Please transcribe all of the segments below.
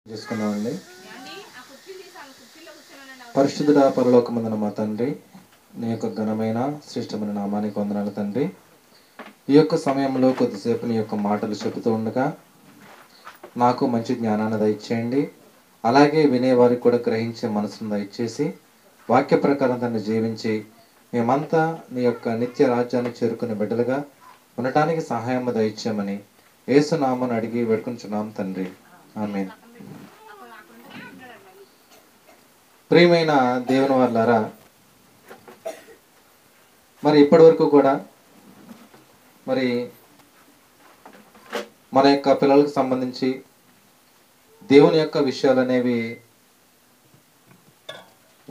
చేసుకున్నామండి. పరిశుద్ధుడా పరలోకమందున మా తండ్రి, నీ యొక్క ఘనమైన శ్రేష్టమైన నామానికి వందనాలు తండ్రి. ఈ యొక్క సమయంలో కొద్దిసేపు నీ యొక్క మాటలు చెబుతూ ఉండగా నాకు మంచి జ్ఞానాన్ని దయచేయండి. అలాగే వినేవారికి కూడా గ్రహించే మనసును దయచేసి వాక్య ప్రకారం దాన్ని జీవించి మేమంతా నీ యొక్క నిత్య రాజ్యాన్ని చేరుకునే బిడ్డలుగా ఉండటానికి సహాయం దయచేయమని యేసు నామమున అడిగి వేడుకుంటున్నాం తండ్రి, ఆమేన్. ప్రియమైన దేవుని వాళ్ళారా, మరి ఇప్పటి వరకు కూడా మరి మన యొక్క పిల్లలకు సంబంధించి దేవుని యొక్క విషయాలు అనేవి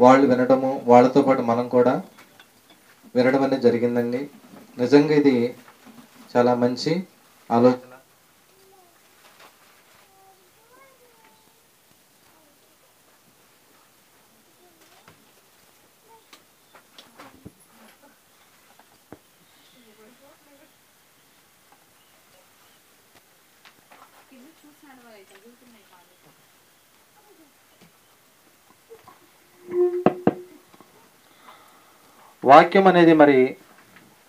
వాళ్ళు వినడము, వాళ్ళతో పాటు మనం కూడా వినడం అనేది జరిగిందండి. నిజంగా ఇది చాలా మంచి ఆలోచన. వాక్యం అనేది మరి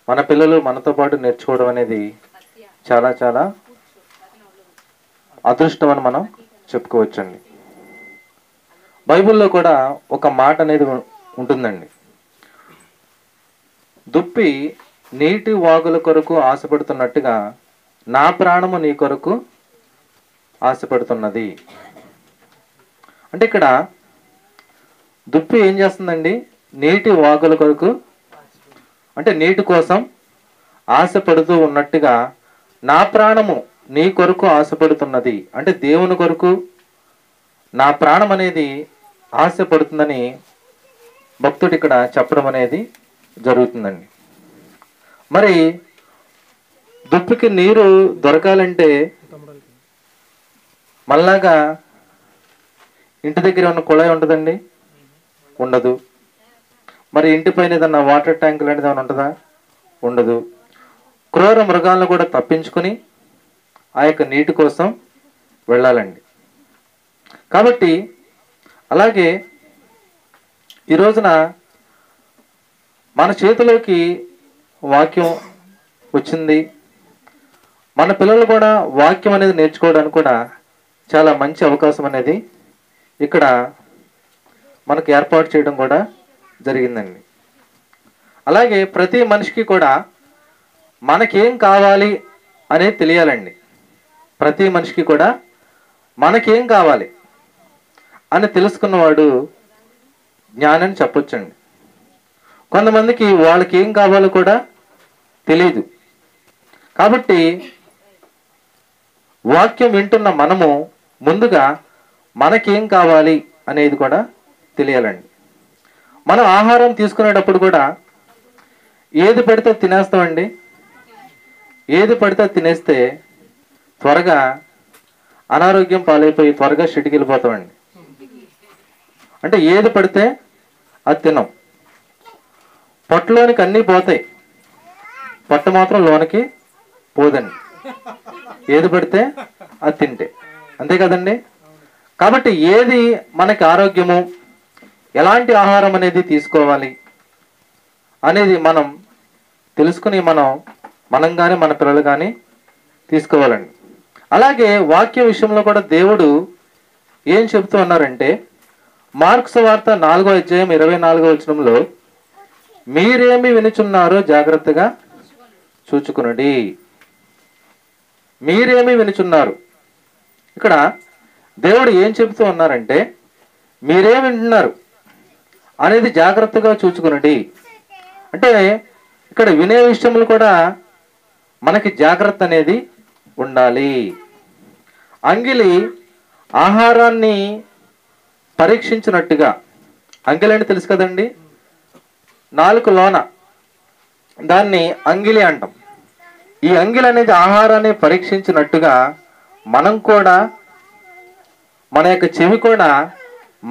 మన పిల్లలు మనతో పాటు నేర్చుకోవడం అనేది చాలా చాలా అదృష్టం అని మనం చెప్పుకోవచ్చండి. బైబిల్లో కూడా ఒక మాట అనేది ఉంటుందండి. దుప్పి నీటి వాగుల కొరకు ఆశపడుతున్నట్టుగా నా ప్రాణము నీ కొరకు ఆశపడుతున్నది. అంటే ఇక్కడ దుప్పి ఏం చేస్తుందండి? నీటి వాగుల కొరకు, అంటే నీటి కోసం ఆశపడుతూ ఉన్నట్టుగా నా ప్రాణము నీ కొరకు ఆశపడుతున్నది. అంటే దేవుని కొరకు నా ప్రాణం అనేది ఆశపడుతుందని భక్తుడు ఇక్కడ చెప్పడం అనేది జరుగుతుందండి. మరి దుప్పికి నీరు దొరకాలంటే మళ్ళాగా ఇంటి దగ్గర ఉన్న కుళాయి ఉంటుందండి? ఉండదు. మరి ఇంటి పైన ఏదన్నా వాటర్ ట్యాంక్ లాంటిది ఏమైనా ఉంటుందా? ఉండదు. క్రూర మృగాలను కూడా తప్పించుకొని ఆ యొక్క నీటి కోసం వెళ్ళాలండి. కాబట్టి అలాగే ఈ రోజున మన చేతిలోకి వాక్యం వచ్చింది. మన పిల్లలు కూడా వాక్యం అనేది నేర్చుకోవడానికి కూడా చాలా మంచి అవకాశం అనేది ఇక్కడ మనకు ఏర్పాటు చేయడం కూడా జరిగిందండి. అలాగే ప్రతి మనిషికి కూడా మనకేం కావాలి అనేది తెలియాలండి. ప్రతి మనిషికి కూడా మనకేం కావాలి అని తెలుసుకున్నవాడు జ్ఞానం చెప్పొచ్చండి. కొంతమందికి వాళ్ళకి ఏం కావాలో కూడా తెలియదు. కాబట్టి వాక్యం వింటున్న మనము ముందుగా మనకేం కావాలి అనేది కూడా తెలియాలండి. మనం ఆహారం తీసుకునేటప్పుడు కూడా ఏది పడితే తినేస్తామండి. ఏది పడితే తినేస్తే త్వరగా అనారోగ్యం పాలైపోయి త్వరగా షిటికి వెళ్ళిపోతామండి. అంటే ఏది పడితే అది తినం. పొట్టలోనికి అన్నీ పోతాయి, పొట్ట మాత్రం లోనికి పోదండి. ఏది పడితే అది తింటే, అంతే కదండి. కాబట్టి ఏది మనకి ఆరోగ్యము, ఎలాంటి ఆహారం అనేది తీసుకోవాలి అనేది మనం తెలుసుకుని మనం కానీ మన పిల్లలు కానీ తీసుకోవాలండి. అలాగే వాక్య విషయంలో కూడా దేవుడు ఏం చెబుతూ ఉన్నారంటే, మార్కు సువార్త 4వ అధ్యాయం 24వ వచనంలో మీరేమి వినుచున్నారో జాగ్రత్తగా చూచుకునండి. మీరేమి వినుచున్నారు? ఇక్కడ దేవుడు ఏం చెబుతూ ఉన్నారంటే, మీరేమి వింటున్నారు అనేది జాగ్రత్తగా చూచుకునండి. అంటే ఇక్కడ వినే విషయంలో కూడా మనకి జాగ్రత్త అనేది ఉండాలి. అంగిలి ఆహారాన్ని పరీక్షించినట్టుగా, అంగిలి అని తెలుసు కదండి, నాలుగు లోన దాన్ని అంగిలి అంటాం. ఈ అంగిలి అనేది ఆహారాన్ని పరీక్షించినట్టుగా మనం కూడా, మన యొక్క చెవి కూడా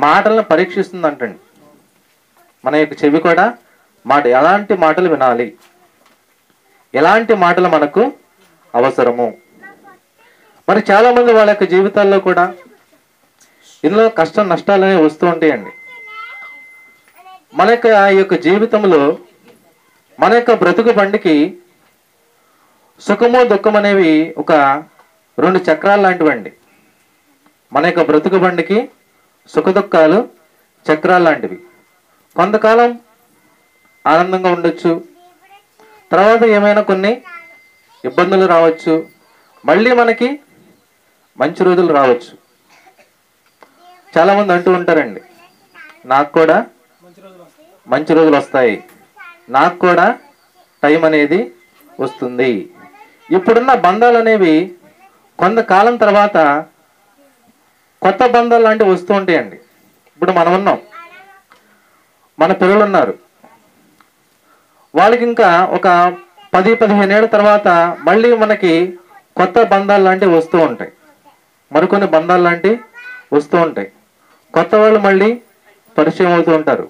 మాటలను పరీక్షిస్తుందంటండి. మన యొక్క చెవి కూడా ఎలాంటి మాటలు వినాలి, ఎలాంటి మాటలు మనకు అవసరము. మరి చాలా మంది వాళ్ళ యొక్క జీవితాల్లో కూడా ఇందులో కష్టం నష్టాలు అనేవి వస్తూ ఉంటాయండి. మన యొక్క ఈ యొక్క జీవితంలో మన యొక్క బ్రతుకు బండికి సుఖము దుఃఖం అనేవి ఒక 2 చక్రాలు లాంటివండి. మన యొక్క బ్రతుకు బండికి సుఖ దుఃఖాలు చక్రాలు లాంటివి. కొంతకాలం ఆనందంగా ఉండొచ్చు, తర్వాత ఏమైనా కొన్ని ఇబ్బందులు రావచ్చు, మళ్ళీ మనకి మంచి రోజులు రావచ్చు. చాలామంది అంటూ ఉంటారండి, నాకు కూడా మంచి రోజులు వస్తాయి, నాకు కూడా టైం అనేది వస్తుంది. ఇప్పుడున్న బంధాలు అనేవి కొంతకాలం తర్వాత కొత్త బంధాలు లాంటివి వస్తూ ఉంటాయండి. ఇప్పుడు మనం ఉన్నాం, మన పిల్లలు ఉన్నారు, వాళ్ళకి ఇంకా ఒక 10-15 ఏళ్ళ తర్వాత మళ్ళీ మనకి కొత్త బంధాలు లాంటివి వస్తూ ఉంటాయి, మరికొన్ని బంధాలు లాంటివి వస్తూ ఉంటాయి. కొత్త వాళ్ళు మళ్ళీ పరిచయం అవుతూ ఉంటారు.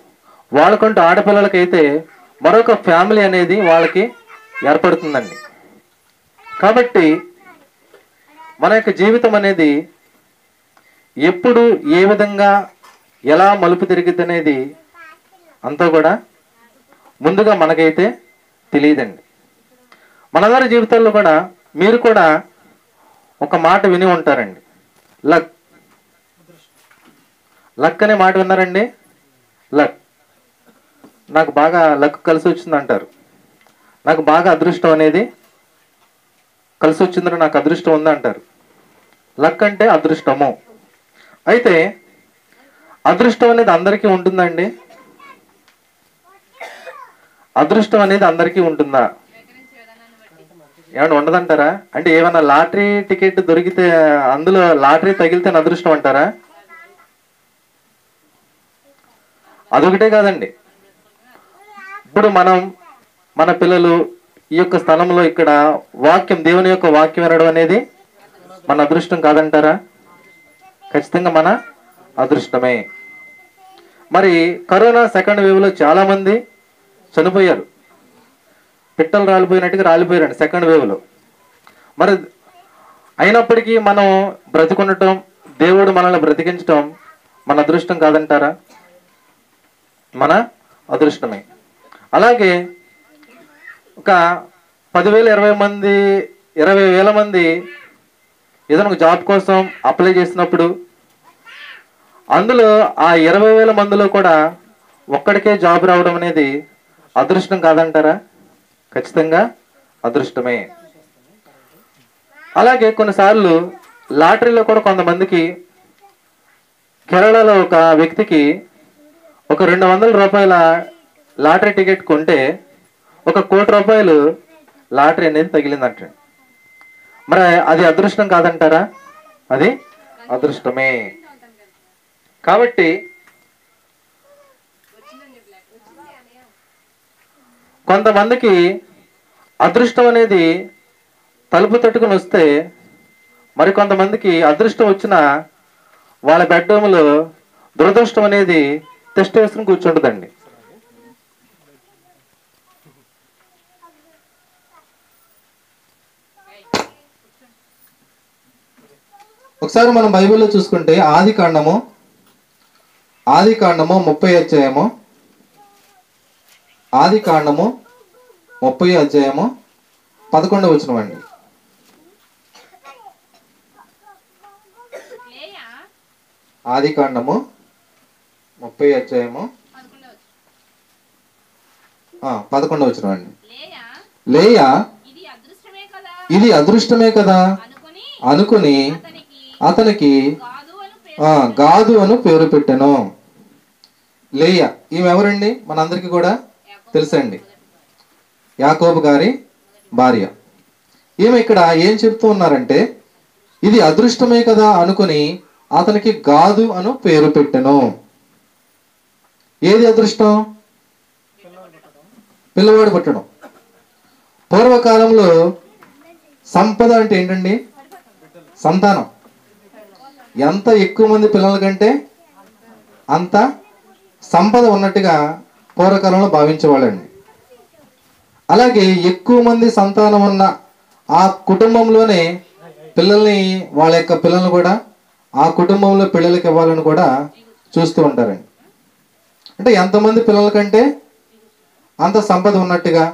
వాళ్ళకంటూ ఆడపిల్లలకైతే మరొక ఫ్యామిలీ అనేది వాళ్ళకి ఏర్పడుతుందండి. కాబట్టి మన యొక్క జీవితం అనేది ఎప్పుడు ఏ విధంగా ఎలా మలుపు తిరిగిద్ది అనేది అంతా కూడా ముందుగా మనకైతే తెలియదండి. మనందరి జీవితాల్లో కూడా మీరు కూడా ఒక మాట విని ఉంటారండి, లక్. లక్ అనే మాట విన్నారండి? లక్, నాకు బాగా లక్ కలిసి వచ్చింది అంటారు. నాకు బాగా అదృష్టం అనేది కలిసి వచ్చిందని, నాకు అదృష్టం ఉంది అంటారు. లక్ అంటే అదృష్టము. అయితే అదృష్టం అనేది అందరికీ ఉంటుందండి? అదృష్టం అనేది అందరికీ ఉంటుందా? ఏమన్నా ఉండదంటారా? అంటే ఏమన్నా లాటరీ టికెట్ దొరికితే, అందులో లాటరీ తగిలితే అదృష్టం అంటారా? అదొకటే కాదండి. ఇప్పుడు మన పిల్లలు ఈ యొక్క స్థలంలో ఇక్కడ వాక్యం, దేవుని యొక్క వాక్యం వినడం అనేది మన అదృష్టం కాదంటారా? ఖచ్చితంగా మన అదృష్టమే. మరి కరోనా సెకండ్ వేవ్ లో చాలా మంది చనిపోయారు, పిట్టలు రాలిపోయినట్టుగా రాలిపోయారండి సెకండ్ వేవ్ లో. మరి అయినప్పటికీ మనం బ్రతికుండటం, దేవుడు మనల్ని బ్రతికించటం మన అదృష్టం కాదంటారా? మన అదృష్టమే. అలాగే ఒక 20,000 మంది ఏదైనా ఒక జాబ్ కోసం అప్లై చేసినప్పుడు అందులో ఆ 20,000 మందిలో కూడా ఒక్కడికే జాబ్ రావడం అనేది అదృష్టం కాదంటారా? ఖచ్చితంగా అదృష్టమే. అలాగే కొన్నిసార్లు లాటరీలో కూడా కొంతమందికి, కేరళలో ఒక వ్యక్తికి ఒక 200 రూపాయల లాటరీ టికెట్ కొంటే 1 కోటి రూపాయలు లాటరీ అనేది తగిలిందంట. మరి అది అదృష్టం కాదంటారా? అది అదృష్టమే. కాబట్టి కొంతమందికి అదృష్టం అనేది తలుపు తట్టుకుని వస్తే, మరి కొంతమందికి అదృష్టం వచ్చిన వాళ్ళ బెడ్రూమ్లో దురదృష్టం అనేది టెస్ట్ వేసుకుని కూర్చుంటుందండి. ఒకసారి మనం బైబిల్లో చూసుకుంటే ఆది కాండము 30 అధ్యాయము, ఆది కాండము 30 అధ్యాయము 11వ వచనం అండి. ఆది కాండము 30 అధ్యాయము 11వ వచనం అండి. లేయా ఇది అదృష్టమే కదా అనుకుని అతనికి గాదు అను పేరు పెట్టెను. లేయా ఈమె ఎవరండి? మనందరికీ కూడా తెలుసండి, యాకోబు గారి భార్య. ఈమె ఇక్కడ ఏం చెప్తూ ఉన్నారంటే, ఇది అదృష్టమే కదా అనుకుని అతనికి గాదు అను పేరు పెట్టెను. ఏది అదృష్టం? పిల్లవాడు పుట్టడం. పూర్వకాలంలో సంపద అంటే ఏంటండి? సంతానం. ఎంత ఎక్కువ మంది పిల్లల కంటే అంత సంపద ఉన్నట్టుగా పూర్వకాలంలో భావించేవాళ్ళండి. అలాగే ఎక్కువ మంది సంతానం ఉన్న ఆ కుటుంబంలోనే వాళ్ళ యొక్క పిల్లల్ని కూడా ఆ కుటుంబంలో పిల్లలకి ఇవ్వాలని కూడా చూస్తూ ఉంటారండి. అంటే ఎంతమంది పిల్లల కంటే అంత సంపద ఉన్నట్టుగా,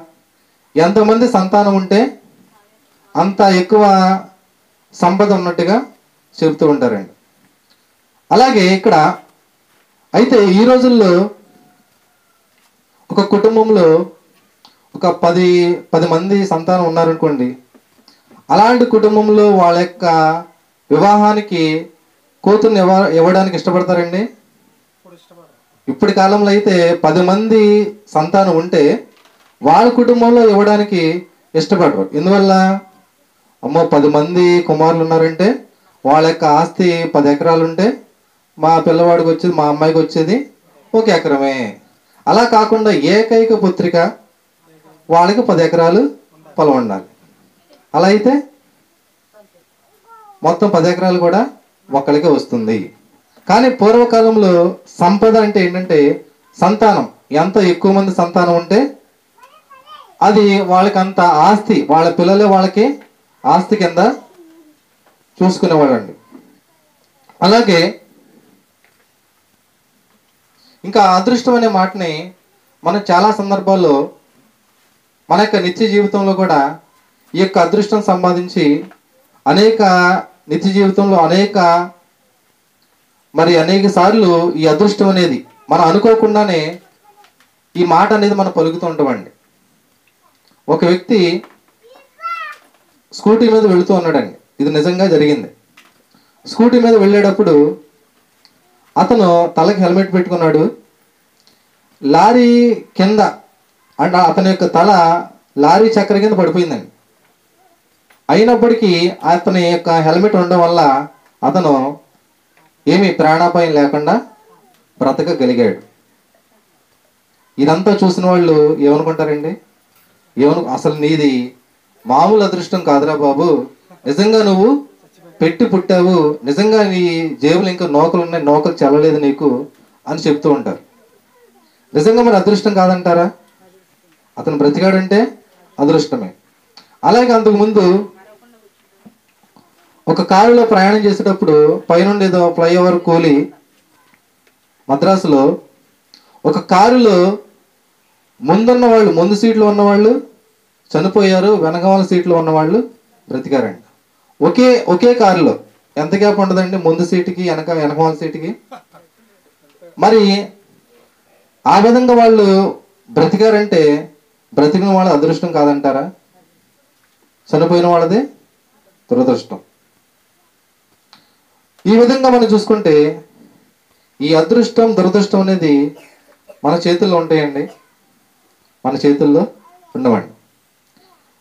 ఎంతమంది సంతానం ఉంటే అంత ఎక్కువ సంపద ఉన్నట్టుగా చెబుతూ ఉంటారండి. అలాగే ఇక్కడ అయితే ఈ రోజుల్లో ఒక కుటుంబంలో ఒక 10 మంది సంతానం ఉన్నారనుకోండి. అలాంటి కుటుంబంలో వాళ్ళ యొక్క వివాహానికి కూతుర్ని ఇవ్వడానికి ఇష్టపడతారండి. ఇప్పటి కాలంలో అయితే 10 మంది సంతానం ఉంటే వాళ్ళ కుటుంబంలో ఇవ్వడానికి ఇష్టపడరు. ఎందువల్ల? అమ్మో 10 మంది కుమారులు ఉన్నారంటే వాళ్ళ యొక్క ఆస్తి 10 ఎకరాలు ఉంటే మా పిల్లవాడికి వచ్చేది, మా అమ్మాయికి వచ్చేది 1 ఎకరమే. అలా కాకుండా ఏకైక పుత్రిక, వాళ్ళకి 10 ఎకరాలు పొలం ఉండాలి. అలా అయితే మొత్తం 10 ఎకరాలు కూడా ఒక్కడికే వస్తుంది. కానీ పూర్వకాలంలో సంపద అంటే ఏంటంటే సంతానం. ఎంత ఎక్కువ మంది సంతానం ఉంటే అది వాళ్ళకి అంత ఆస్తి, వాళ్ళ పిల్లలే వాళ్ళకి ఆస్తి కింద చూసుకునేవాళ్ళండి. అలాగే ఇంకా అదృష్టం అనే మాటని మనం చాలా సందర్భాల్లో మన యొక్క నిత్య జీవితంలో కూడా ఈ యొక్క అదృష్టం సంపాదించి నిత్య జీవితంలో అనేక సార్లు ఈ అదృష్టం అనేది మనం అనుకోకుండానే ఈ మాట అనేది మనం పలుకుతూ ఉంటామండి. ఒక వ్యక్తి స్కూటీ మీద వెళుతూ ఉన్నాడండి. ఇది నిజంగా జరిగింది. స్కూటీ మీద వెళ్ళేటప్పుడు అతను తలకి హెల్మెట్ పెట్టుకున్నాడు. లారీ కింద అంటే అతని యొక్క తల లారీ చక్ర కింద పడిపోయిందండి. అయినప్పటికీ అతని యొక్క హెల్మెట్ ఉండడం వల్ల అతను ఏమీ ప్రాణాపాయం లేకుండా బ్రతకగలిగాడు. ఇదంతా చూసిన వాళ్ళు ఏమనుకుంటారండి? అసలు నీది మామూలు అదృష్టం కాదురా బాబు, నిజంగా నువ్వు పెట్టి పుట్టావు, నిజంగా నీ జేబులు ఇంకా నూకలు ఉన్నాయి, నూకలు చల్లలేదు నీకు అని చెప్తూ ఉంటారు. నిజంగా మరి అదృష్టం కాదంటారా? అతను బ్రతికాడంటే అదృష్టమే. అలాగే అంతకుముందు ఒక కారులో ప్రయాణం చేసేటప్పుడు పైనుండి ఏదో ఫ్లైఓవర్ కూలి మద్రాసులో ఒక కారులో ముందున్న వాళ్ళు, ముందు సీట్లో ఉన్నవాళ్ళు చనిపోయారు, వెనకమాల సీట్లో ఉన్నవాళ్ళు బ్రతికారండి. ఒకే కారులో ఎంత గ్యాప్ ఉండదండి ముందు సీటుకి వెనకమాల సీటుకి. మరి ఆ విధంగా వాళ్ళు బ్రతికారంటే బ్రతికిన వాళ్ళ అదృష్టం కాదంటారా? చనిపోయిన వాళ్ళది దురదృష్టం. ఈ విధంగా మనం చూసుకుంటే ఈ అదృష్టం దురదృష్టం అనేది మన చేతుల్లో ఉంటాయండి, మన చేతుల్లో ఉండవండి.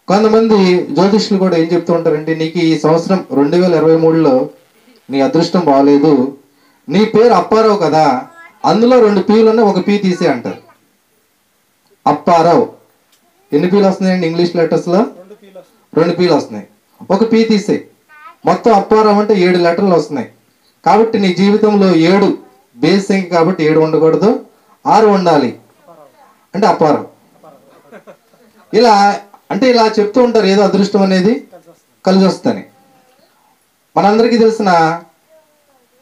కొంతమంది జ్యోతిష్యులు కూడా ఏం చెప్తూ ఉంటారంటే, నీకు ఈ సంవత్సరం 2023లో నీ అదృష్టం బాగాలేదు, నీ పేరు అప్పారావు కదా, అందులో 2 పీలు ఉన్నాయి, 1 పీ తీసే అంటారు. అప్పారావు ఎన్ని పీలు వస్తున్నాయండి ఇంగ్లీష్ లెటర్స్లో? 2 పీలు వస్తున్నాయి, 1 పీ తీసే. మొత్తం అప్పారావు అంటే 7 లెటర్లు వస్తున్నాయి. కాబట్టి నీ జీవితంలో 7 బేస్ సంఖ్య కాబట్టి 7 ఉండకూడదు, 6 ఉండాలి అంటే అప్పారావు. ఇలా చెప్తూ ఉంటారు, ఏదో అదృష్టం అనేది కలిసి వస్తుందని. మనందరికీ తెలిసిన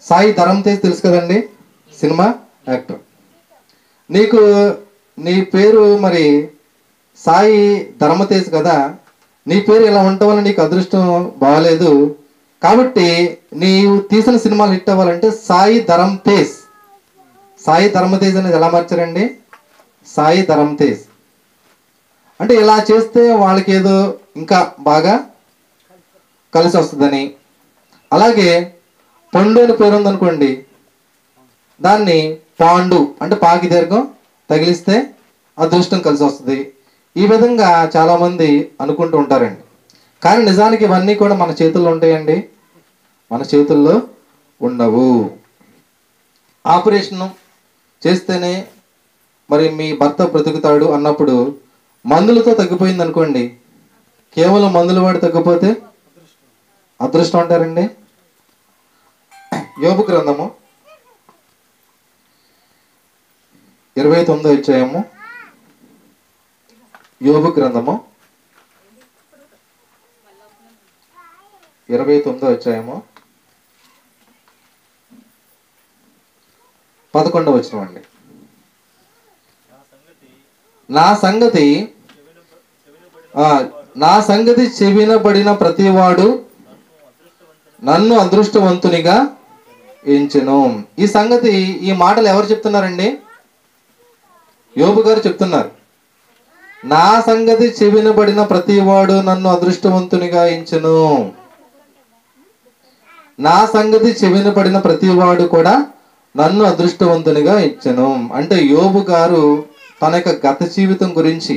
సాయి ధరమ్ తేజ్ తెలుసు కదండి, సినిమా యాక్టర్. నీ పేరు మరి సాయి ధర్మతేజ్ కదా, నీ పేరు ఇలా ఉండటం వల్ల నీకు అదృష్టం బాగాలేదు, కాబట్టి నీవు తీసిన సినిమాలు హిట్ అవ్వాలంటే సాయి ధరమ్ తేజ్. సాయి ధర్మతేజ్ అనేది ఎలా మార్చారండి? సాయి ధరమ్ తేజ్ అంటే ఇలా చేస్తే వాళ్ళకి ఏదో ఇంకా బాగా కలిసి వస్తుందని. అలాగే పండు అని పేరు ఉందనుకోండి, దాన్ని పాండు అంటే పాకి దీర్ఘం తగిలిస్తే అదృష్టం కలిసి వస్తుంది. ఈ విధంగా చాలామంది అనుకుంటూ ఉంటారండి. కానీ నిజానికి ఇవన్నీ కూడా మన చేతుల్లో ఉంటాయండి? మన చేతుల్లో ఉండవు. ఆపరేషన్ చేస్తేనే మరి మీ భర్త బ్రతుకుతాడు అన్నప్పుడు మందులతో తగ్గిపోయింది అనుకోండి, కేవలం మందులు వాడి తగ్గిపోతే అదృష్టం అంటారండి? యోబు గ్రంథము 29వ అధ్యాయము, యోబు గ్రంథము 29వ అధ్యాయము 11వ వచనం అండి. నా సంగతి నా సంగతి చెవినబడిన ప్రతివాడు నన్ను అదృష్టవంతునిగా ఎంచెను. ఈ సంగతి, ఈ మాటలు ఎవరు చెప్తున్నారండి? యోబు గారు చెప్తున్నారు. నా సంగతి చెవినబడిన ప్రతివాడు నన్ను అదృష్టవంతునిగా ఎంచెను. నా సంగతి చెవినబడిన ప్రతివాడు కూడా నన్ను అదృష్టవంతునిగా ఎంచెను. అంటే యోబు గారు తన యొక్క గత జీవితం గురించి,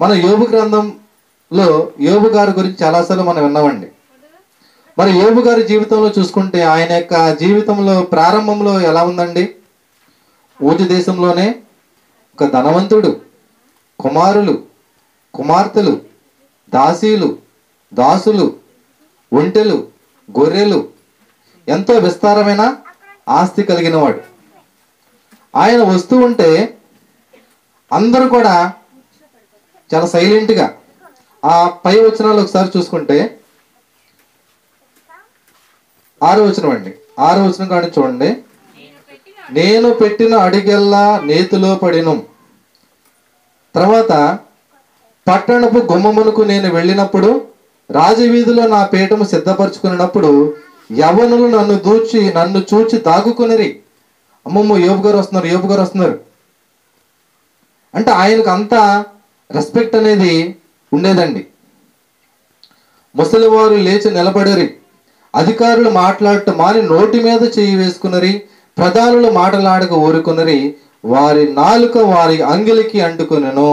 మన యోబు గ్రంథంలో యోబు గారి గురించి చాలాసార్లు మనం విన్నామండి. మరి యోబు గారి జీవితంలో చూసుకుంటే ఆయన యొక్క జీవితంలో ప్రారంభంలో ఎలా ఉందండి? ఊజు దేశంలోనే ఒక ధనవంతుడు, కుమారులు, కుమార్తెలు, దాసీలు, దాసులు, ఒంటెలు, గొర్రెలు, ఎంతో విస్తారమైన ఆస్తి కలిగిన వాడు. ఆయన వస్తూ ఉంటే అందరూ కూడా చాలా సైలెంట్గా, ఆ పై వచనాలు ఒకసారి చూసుకుంటే 6వ వచనం అండి, 6వ వచనం కానీ చూడండి. నేను పెట్టిన అడిగెల్లా నేతిలో పడిను. తర్వాత పట్టణపు గుమ్మమునకు నేను వెళ్ళినప్పుడు, రాజవీధిలో నా పీఠము సిద్ధపరచుకున్నప్పుడు యవ్వనులు నన్ను చూచి దాగుకునిరి. అమ్మమ్మ యోబు గారు వస్తున్నారు, యోబు గారు వస్తున్నారు అంటే ఆయనకు అంత రెస్పెక్ట్ అనేది ఉండేదండి. ముసలివారు లేచి నిలబడిరి, అధికారులు మాట్లాడటం మాని నోటి మీద చేయి వేసుకున్నరి, ప్రధానులు మాటలాడక ఊరుకున్నరి, వారి నాలుక వారి అంగిలికి అంటుకునెను.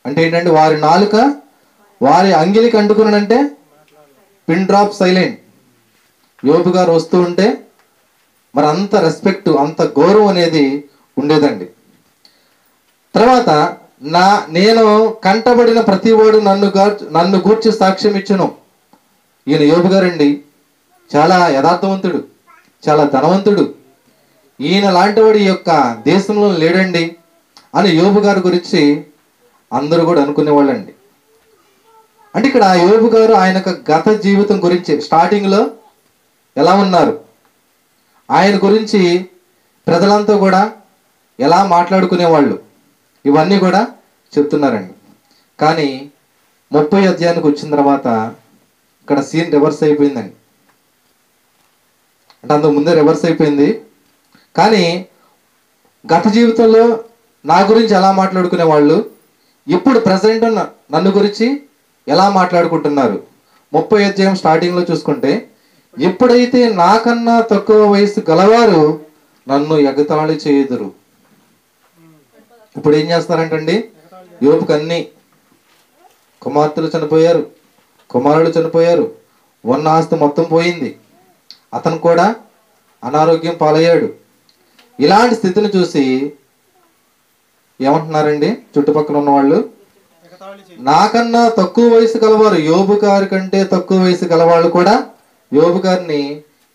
అంటే ఏంటంటే వారి నాలుక వారి అంగిలికి అంటుకున్నానంటే పిన్ డ్రాప్ సైలెంట్. యోబు గారు వస్తూ ఉంటే మరి అంత రెస్పెక్ట్, అంత గౌరవం అనేది ఉండేదండి. తర్వాత నేను కంటబడిన ప్రతివాడు నన్ను గూర్చి సాక్ష్యం ఇచ్చును. ఈయన యోబు గారండి చాలా యథార్థవంతుడు, చాలా ధనవంతుడు. ఈయన లాంటి వాడు ఈ యొక్క దేశంలో లేడండి అని యోబు గారి గురించి అందరూ కూడా అనుకునేవాళ్ళండి. అంటే ఇక్కడ యోబు గారు ఆయన గత జీవితం గురించి స్టార్టింగ్లో ఎలా ఉన్నారు, ఆయన గురించి ప్రజలంతా కూడా ఎలా మాట్లాడుకునేవాళ్ళు, ఇవన్నీ కూడా చెప్తున్నారండి. కానీ 30వ అధ్యాయానికి వచ్చిన తర్వాత ఇక్కడ సీన్ రివర్స్ అయిపోయిందండి. అంటే అంతకు ముందే రివర్స్ అయిపోయింది. కానీ గత జీవితంలో నా గురించి ఎలా మాట్లాడుకునే వాళ్ళు ఇప్పుడు ప్రజెంట్ నన్ను గురించి ఎలా మాట్లాడుకుంటున్నారు. 30వ అధ్యాయం స్టార్టింగ్లో చూసుకుంటే, ఎప్పుడైతే నాకన్నా తక్కువ వయసు గలవారు నన్ను ఎగతాళి చేయుదురు. ఇప్పుడు ఏం చేస్తారంటండి, యోబుకు అన్ని కుమార్తెలు చనిపోయారు, కుమారులు చనిపోయారు, ఉన్న ఆస్తి మొత్తం పోయింది, అతను కూడా అనారోగ్యం పాలయ్యాడు. ఇలాంటి స్థితిని చూసి ఏమంటున్నారండి చుట్టుపక్కల ఉన్న వాళ్ళు, నాకన్నా తక్కువ వయసు గలవారు, యోబు గారి కంటే తక్కువ వయసు గలవాళ్ళు కూడా యోబు గారిని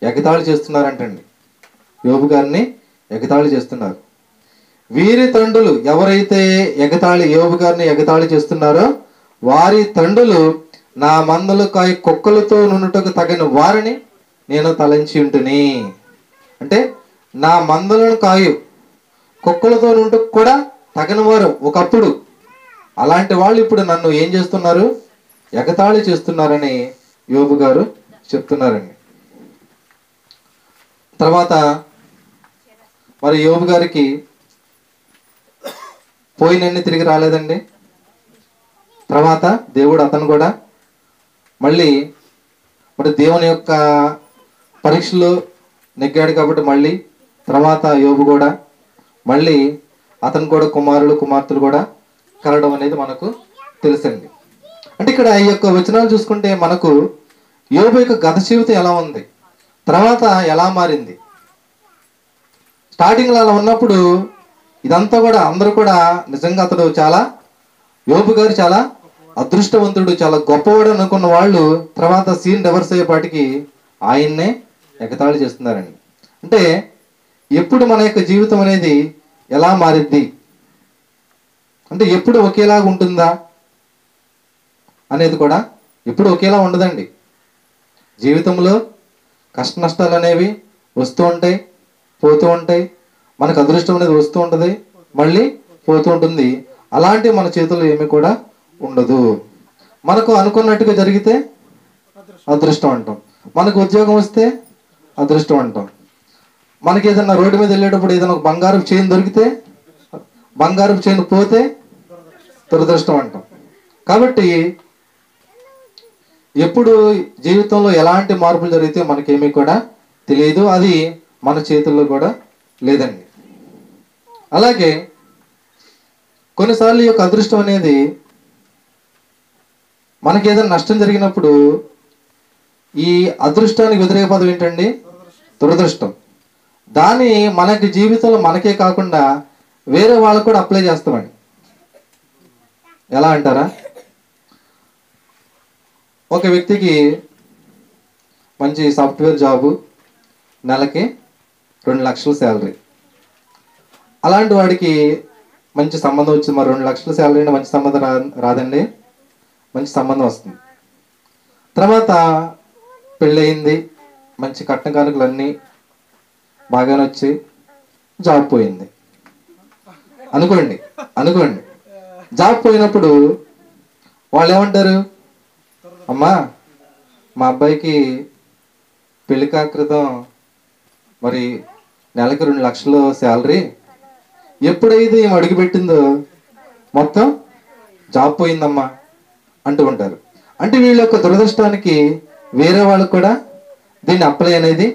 ఎగతాళి చేస్తున్నారంటండి. యోబు గారిని ఎగతాళి చేస్తున్నారు. వీరి తండ్రులు ఎవరైతే యోబు గారిని ఎగతాళి చేస్తున్నారో వారి తండ్రులు నా మందలు కాయ కుక్కలతో నుండుటకు తగిన వారిని నేను తలంచి ఉంటుని. అంటే నా మందలను కాయు కుక్కలతో నుండుటకు కూడా తగిన వారు ఒకప్పుడు, అలాంటి వాళ్ళు ఇప్పుడు నన్ను ఏం చేస్తున్నారు, ఎగతాళి చేస్తున్నారని యోబు గారు చెప్తున్నారండి. తర్వాత మరి యోబు గారికి పోయినన్ని తిరిగి రాలేదండి. తర్వాత దేవుడు అతను కూడా మళ్ళీ మరి దేవుని యొక్క పరీక్షలు నెగ్గాడు కాబట్టి మళ్ళీ తర్వాత యోబు కూడా మళ్ళీ అతను కూడా కుమారులు కుమార్తెలు కూడా కలగడం అనేది మనకు తెలుసండి. అంటే ఇక్కడ ఈ యొక్క వచనాలు చూసుకుంటే మనకు యోబు యొక్క గత జీవితం ఎలా ఉంది, తర్వాత ఎలా మారింది. స్టార్టింగ్లో అలా ఉన్నప్పుడు ఇదంతా కూడా అందరూ కూడా నిజంగా అతడు చాలా యోబు గారు చాలా అదృష్టవంతుడు, చాలా గొప్పవాడు అనుకున్న వాళ్ళు తర్వాత సీన్ రివర్స్ అయ్యేపాటికి ఆయన్నే ఎగతాళి చేస్తున్నారండి. అంటే ఎప్పుడు మన యొక్క జీవితం అనేది ఎలా మారిద్ది, అంటే ఎప్పుడు ఒకేలాగా ఉంటుందా అనేది కూడా ఎప్పుడు ఒకేలా ఉండదండి. జీవితంలో కష్ట నష్టాలు అనేవి వస్తూ ఉంటాయి, పోతూ ఉంటాయి, మనకు అదృష్టం అనేది వస్తూ ఉంటుంది, మళ్ళీ పోతూ ఉంటుంది. అలాంటి మన చేతుల్లో ఏమీ కూడా ఉండదు. మనకు అనుకున్నట్టుగా జరిగితే అదృష్టం అంటాం, మనకు ఉద్యోగం వస్తే అదృష్టం అంటాం, మనకి ఏదైనా రోడ్డు మీద వెళ్ళేటప్పుడు ఏదైనా ఒక బంగారపు చైన్ దొరికితే, బంగారపు చైన్ పోతే దురదృష్టం అంటాం. కాబట్టి ఎప్పుడు జీవితంలో ఎలాంటి మార్పులు జరిగితే మనకేమీ కూడా తెలియదు, అది మన చేతుల్లో కూడా లేదండి. అలాగే కొన్నిసార్లు ఈ యొక్క అదృష్టం అనేది మనకి ఏదైనా నష్టం జరిగినప్పుడు ఈ అదృష్టానికి వ్యతిరేక పదం ఏంటండి? దురదృష్టం. దాన్ని మనకి జీవితంలో మనకే కాకుండా వేరే వాళ్ళకు కూడా అప్లై చేస్తామండి. ఎలా అంటారా? ఒక వ్యక్తికి మంచి సాఫ్ట్వేర్ జాబు, నెలకి 2 లక్షల శాలరీ. అలాంటి వాడికి మంచి సంబంధం వచ్చింది. మరి 2 లక్షల శాలరీ అంటే మంచి సంబంధం రాదండి, మంచి సంబంధం వస్తుంది. తర్వాత పెళ్ళయింది, మంచి కట్న కానుకలు అన్నీ బాగానే వచ్చి జాబ్ పోయింది అనుకోండి. జాబ్ పోయినప్పుడు వాళ్ళు ఏమంటారు? అమ్మా, మా అబ్బాయికి పెళ్లి కాకృతం మరి నెలకి 2 లక్షలు శాలరీ, ఎప్పుడైతే ఏం అడుగుపెట్టిందో మొత్తం జాబ్ పోయిందమ్మా అంటూ ఉంటారు. అంటే వీళ్ళ యొక్క దురదృష్టానికి వేరే వాళ్ళకు కూడా దీన్ని అప్లై అనేది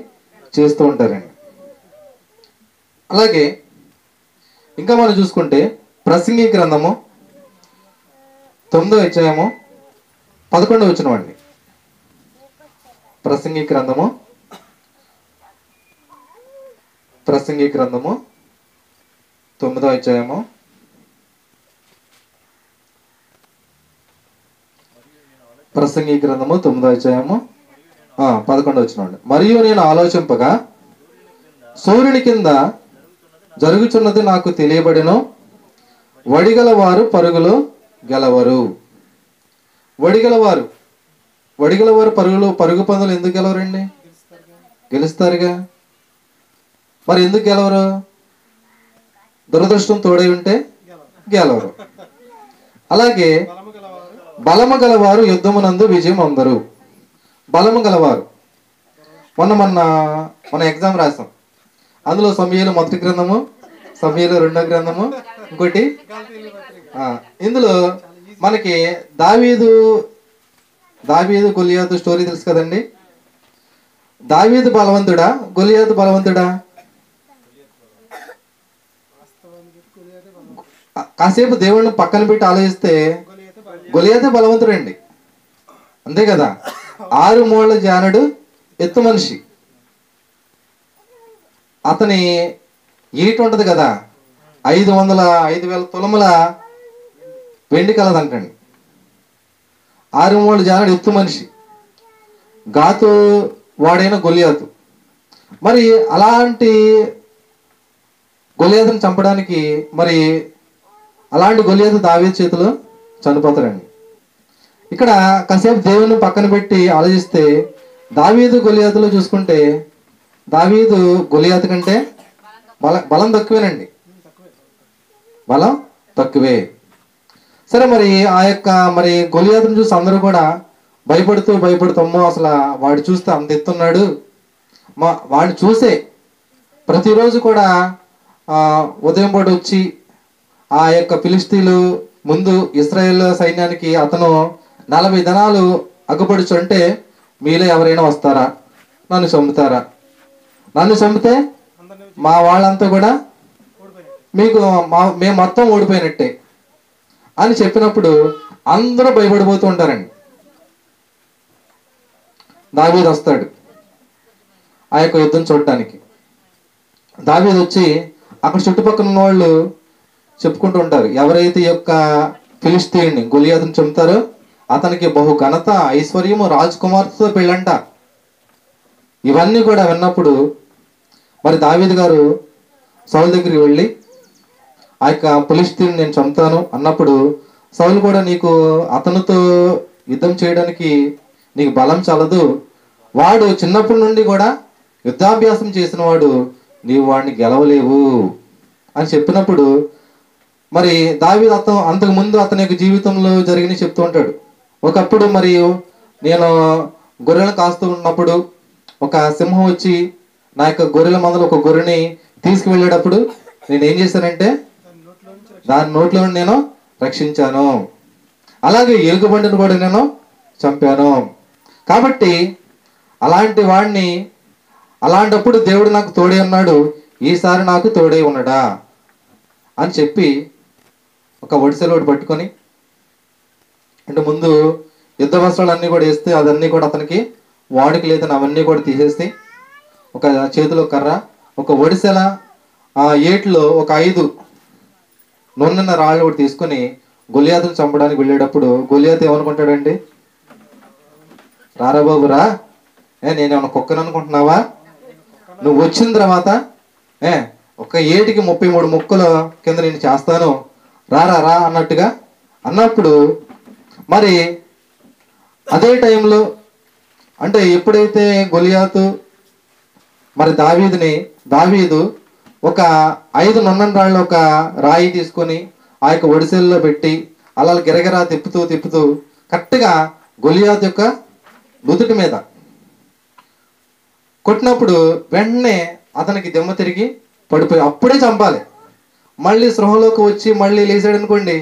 చేస్తూ ఉంటారండి. అలాగే ఇంకా మనం చూసుకుంటే ప్రసంగి గ్రంథము 9వ అధ్యాయము 11వ వచనం అండి. ప్రసంగి గ్రంథము 9వ అధ్యాయము 11వ వచనం అండి. మరియు నేను ఆలోచింపగా సూర్యుని కింద జరుగుచున్నది నాకు తెలియబడెను, వడిగలవారు పరుగులు గెలవరు. వడిగలవారు పరుగు పందులు ఎందుకు గెలవరండి? గెలుస్తారుగా. మరి ఎందుకు గెలవరు? దురదృష్టం తోడై ఉంటే గెలవరు. అలాగే బలము గలవారు యుద్ధమునందు విజయం అందరు. బలము గలవారు, మన ఎగ్జామ్ రాసాం, అందులో సమూయేలు 1వ గ్రంథము, సమూయేలు 2వ గ్రంథము, ఇంకోటి ఇందులో మనకి దావీదు గొలియాతు స్టోరీ తెలుసు కదండి. దావీదు బలవంతుడా, గొలియాతు బలవంతుడా? కాసేపు దేవుడిని పక్కన పెట్టి ఆలోచిస్తే గొలియాతే బలవంతుడండి, అంతే కదా. 6 మూళ్ళ జానుడు, ఎత్తు మనిషి. అతని ఈటు ఉంటది కదా, 5,000 తులముల వెండి కలదంటండి. 6 మూళ్ళ జానుడు, ఎత్తు మనిషి, గాతు వాడైన గొలియాతు. మరి అలాంటి గొలియాతుని చంపడానికి మరి అలాంటి గొలియాతు దావీదు చేతిలో చనిపోతారండి. ఇక్కడ కాసేపు దేవుని పక్కన పెట్టి ఆలోచిస్తే దావీదు గొలియాతులో చూసుకుంటే దావీదు గొలియాతు కంటే బలం తక్కువేనండి, బలం తక్కువే. సరే, మరి ఆ యొక్క మరి గొలియాతుని చూసి అందరూ కూడా భయపడుతూ అమ్మో అసలు వాడు చూస్తే అంత ఎత్తున్నాడు, వాడిని చూసే ప్రతిరోజు కూడా ఉదయం పూట వచ్చి ఆ యొక్క ఫిలిష్తీయులు ముందు ఇశ్రాయేల్ సైన్యానికి అతను 40 దినాలు అగ్గుపడుచుంటే మీలో ఎవరైనా వస్తారా, నన్ను చంపుతారా, నన్ను చంపితే మా వాళ్ళంతా కూడా మేము మొత్తం ఓడిపోయినట్టే అని చెప్పినప్పుడు అందరూ భయపడిపోతూ ఉంటారండి. దావీదు వస్తాడు ఆ యొక్క యుద్ధం చూడటానికి. దావీదు వచ్చి అక్కడ చుట్టుపక్కల ఉన్న వాళ్ళు చెప్పుకుంటూ ఉంటారు, ఎవరైతే ఈ యొక్క ఫిలిష్తీయుడిని గొలియాతుని చంపుతారో అతనికి బహు ఘనత, ఐశ్వర్యము, రాజకుమార్తెతో పెళ్ళంట. ఇవన్నీ కూడా విన్నప్పుడు మరి దావీదు గారు సౌలు దగ్గరికి వెళ్ళి ఆ యొక్క ఫిలిష్తీయుడిని నేను చంపుతాను అన్నప్పుడు సౌలు కూడా నీకు అతనితో యుద్ధం చేయడానికి నీకు బలం చాలదు, వాడు చిన్నప్పటి నుండి కూడా యుద్ధాభ్యాసం చేసిన వాడు, నీవు వాడిని గెలవలేవు అని చెప్పినప్పుడు మరి దావీదు అంతకు ముందు అతని యొక్క జీవితంలో జరిగిన చెప్తూ ఉంటాడు. ఒకప్పుడు మరి నేను గొర్రెలను కాస్తూ ఉన్నప్పుడు ఒక సింహం వచ్చి నా యొక్క గొర్రెల మందలో ఒక గొర్రెని తీసుకువెళ్ళేటప్పుడు నేను ఏం చేశానంటే దాని నోట్లో నేను రక్షించాను. అలాగే ఎలుగుబంటిని కూడా నేను చంపాను. కాబట్టి అలాంటి వాడిని అలాంటప్పుడు దేవుడు నాకు తోడే ఉన్నాడు, ఈసారి నాకు తోడే ఉన్నాడా అని చెప్పి ఒక ఒడిసెలోడు పట్టుకొని, అంటే ముందు యుద్ధ వస్త్రాలు అన్నీ కూడా వేస్తే అదన్నీ కూడా అతనికి వాడికి లేదని అవన్నీ కూడా తీసేసి ఒక చేతిలో కర్ర, ఒక ఒడిసెల ఆ ఏట్లో ఒక 5 నున్న రాళ్ళు కూడా తీసుకొని గొలియాతును చంపడానికి వెళ్ళేటప్పుడు గొలియాతు ఏమనుకుంటాడండి? రారా బాబు రా, నేనేమన్నా కుక్కను అనుకుంటున్నావా? నువ్వు వచ్చిన తర్వాత ఒక ఏటికి 33 ముక్కల కింద నేను చేస్తాను, రారా రా అన్నట్టుగా అన్నప్పుడు మరి అదే టైంలో అంటే ఎప్పుడైతే గొలియాతు మరి దావీదు ఒక 5 నున్నని రాళ్ళు ఒక రాయి తీసుకొని ఆ యొక్క ఒడిసెల్లో పెట్టి అలా గిరగిరా తిప్పుతూ కరెక్ట్గా గొలియాతు యొక్క నుదుటి మీద కొట్టినప్పుడు వెంటనే అతనికి దెమ్మ తిరిగి పడిపోయి అప్పుడే చంపాలి. మళ్ళీ సృహలోకి వచ్చి మళ్ళీ లేచాడు అనుకోండి,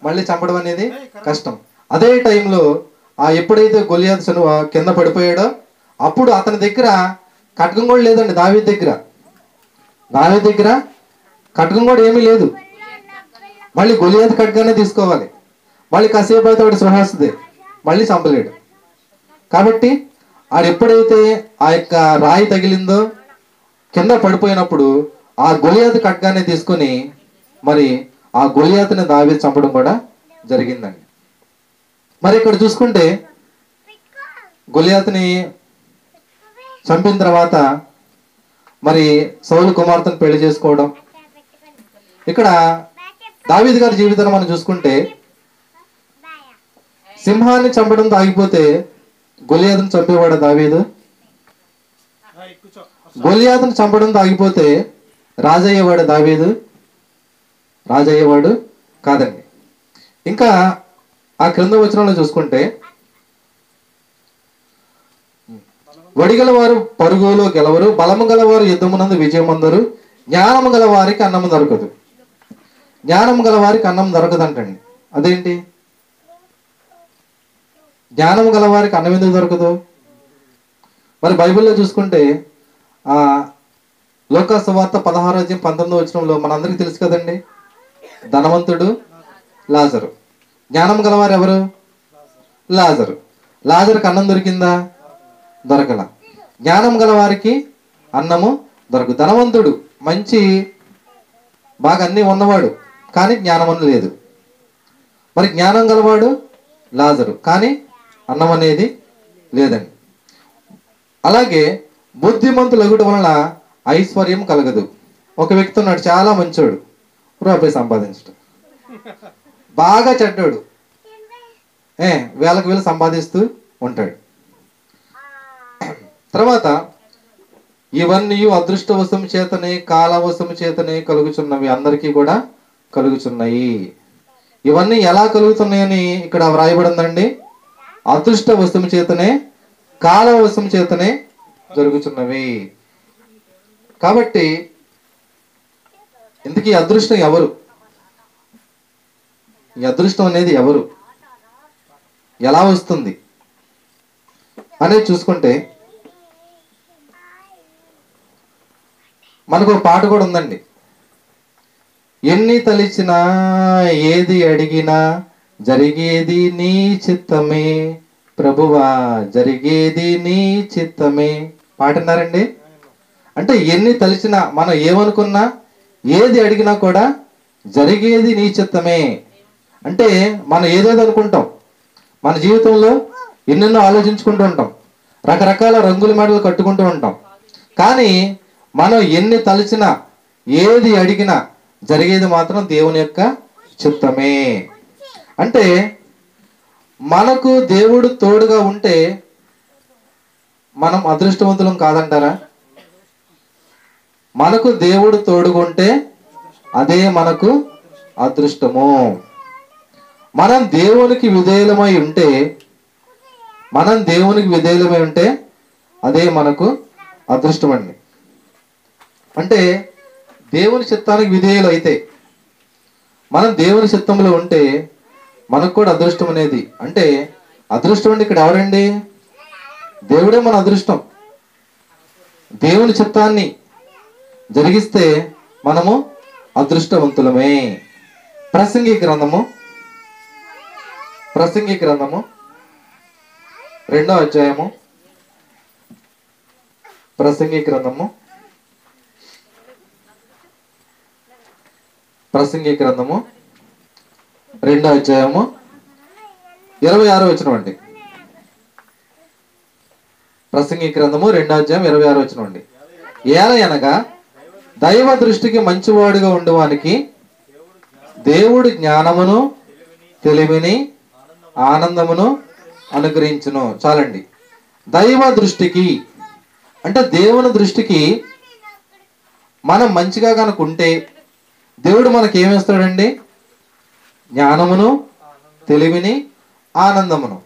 మళ్ళీ చంపడం అనేది కష్టం. అదే టైంలో ఎప్పుడైతే గొలియాతు కింద పడిపోయాడో అప్పుడు అతని దగ్గర ఖడ్గం కూడా లేదండి. దావీదు దగ్గర ఖడ్గం కూడా ఏమీ లేదు. మళ్ళీ గొలియాతు ఖడ్గానే తీసుకోవాలి. మళ్ళీ కాసేపు అయితే వాడు సృహస్తుంది, మళ్ళీ చంపలేడు. కాబట్టి ఆడు ఎప్పుడైతే ఆ యొక్క రాయి తగిలిందో కింద పడిపోయినప్పుడు ఆ గొలియాతు ఖడ్గానే తీసుకొని మరి ఆ గొలియాతుని దావీదు చంపడం కూడా జరిగిందండి. మరి ఇక్కడ చూసుకుంటే గొలియాతుని చంపిన తర్వాత మరి సౌలు కుమార్తెను పెళ్లి చేసుకోవడం. ఇక్కడ దావీదు గారి జీవితాన్ని మనం చూసుకుంటే సింహాన్ని చంపడంతో ఆగిపోతే గొలియాతుని చంపేవాడు దావీదు. గొలియాతుని చంపడంతో ఆగిపోతే రాజయ్యేవాడు దావీదు, రాజయ్యేవాడు కాదండి. ఇంకా ఆ క్రింద వచనంలో చూసుకుంటే వడిగలవారు పరుగులో గెలవరు, బలము గలవారు యుద్ధమునందు విజయమందరు, జ్ఞానము గల వారికి అన్నము దొరకదు. జ్ఞానం గల వారికి అన్నం దొరకదంటండి. అదేంటి? జ్ఞానం గల వారికి అన్నం ఎందుకు దొరకదు? మరి బైబిల్లో చూసుకుంటే లోకా సువార్త 16:19 వచనంలో మనందరికీ తెలుసు కదండి, ధనవంతుడు లాజరు. జ్ఞానం గలవారు ఎవరు? లాజరుకి అన్నం దొరికిందా? దొరకల. జ్ఞానం గల వారికి అన్నము దొరకదు. ధనవంతుడు మంచి బాగా అన్నీ ఉన్నవాడు కానీ జ్ఞానం అని లేదు. మరి జ్ఞానం గలవాడు లాజరు, కానీ అన్నం అనేది లేదండి. అలాగే బుద్ధిమంతులు ఎగుట వలన ఐశ్వర్యం కలగదు. ఒక వ్యక్తి ఉన్నాడు, చాలా మంచోడు, రూపాయి సంపాదించడు, బాగా చెడ్డాడు, వేలకు వేలు సంపాదిస్తూ ఉంటాడు. తర్వాత ఇవన్నీ అదృష్టవశము చేతనే కాలవశము చేతనే కలుగుచున్నవి, అందరికీ కూడా కలుగుచున్నాయి. ఇవన్నీ ఎలా కలుగుతున్నాయని ఇక్కడ వ్రాయబడిందండి. అదృష్టవశము చేతనే కాలవశము చేతనే జరుగుతున్నవి. కాబట్టి ఇంతకీ అదృష్టం ఎవరు? ఈ అదృష్టం అనేది ఎవరు, ఎలా వస్తుంది అనేది చూసుకుంటే మనకు ఒక పాట కూడా ఉందండి. ఎన్ని తలిచినా ఏది అడిగినా జరిగేది నీ చిత్తమే ప్రభువా, జరిగేది నీ చిత్తమే. పాట అన్నారండి. అంటే ఎన్ని తలిచినా, మనం ఏమనుకున్నా ఏది అడిగినా కూడా జరిగేది నీ చిత్తమే. అంటే మనం ఏదేదో అనుకుంటాం, మన జీవితంలో ఎన్నెన్నో ఆలోచించుకుంటూ ఉంటాం, రకరకాల రంగుల మెడలు కట్టుకుంటూ ఉంటాం. కానీ మనం ఎన్ని తలిచినా ఏది అడిగినా జరిగేది మాత్రం దేవుని యొక్క చిత్తమే. అంటే మనకు దేవుడు తోడుగా ఉంటే మనం అదృష్టవంతులం కాదంటారా? మనకు దేవుడు తోడుకుంటే అదే మనకు అదృష్టము. మనం దేవునికి విధేయులమై ఉంటే అదే మనకు అదృష్టం అండి. అంటే దేవుని చిత్తానికి విధేయులు అయితే, మనం దేవుని చిత్తంలో ఉంటే మనకు కూడా అదృష్టం అనేది. అంటే అదృష్టం అంటే ఇక్కడ ఎవరండి? దేవుడే మన అదృష్టం. దేవుని చిత్తాన్ని జరిగిస్తే మనము అదృష్టవంతులమే. ప్రసంగి గ్రంథము 2వ అధ్యాయము, ప్రసంగి గ్రంథము 2వ అధ్యాయము 26వ వచనం అండి. ప్రసంగి గ్రంథము 2వ అధ్యాయం 26వ వచనం అండి. ఏలయనగా దైవ దృష్టికి మంచివాడుగా ఉండేవానికి దేవుడు జ్ఞానమును, తెలివిని, ఆనందమును అనుగ్రహించును. చాలండి. దైవ దృష్టికి అంటే దేవుని దృష్టికి మనం మంచిగా కనుకుంటే దేవుడు మనకి ఏమిస్తాడండి? జ్ఞానమును, తెలివిని, ఆనందమును.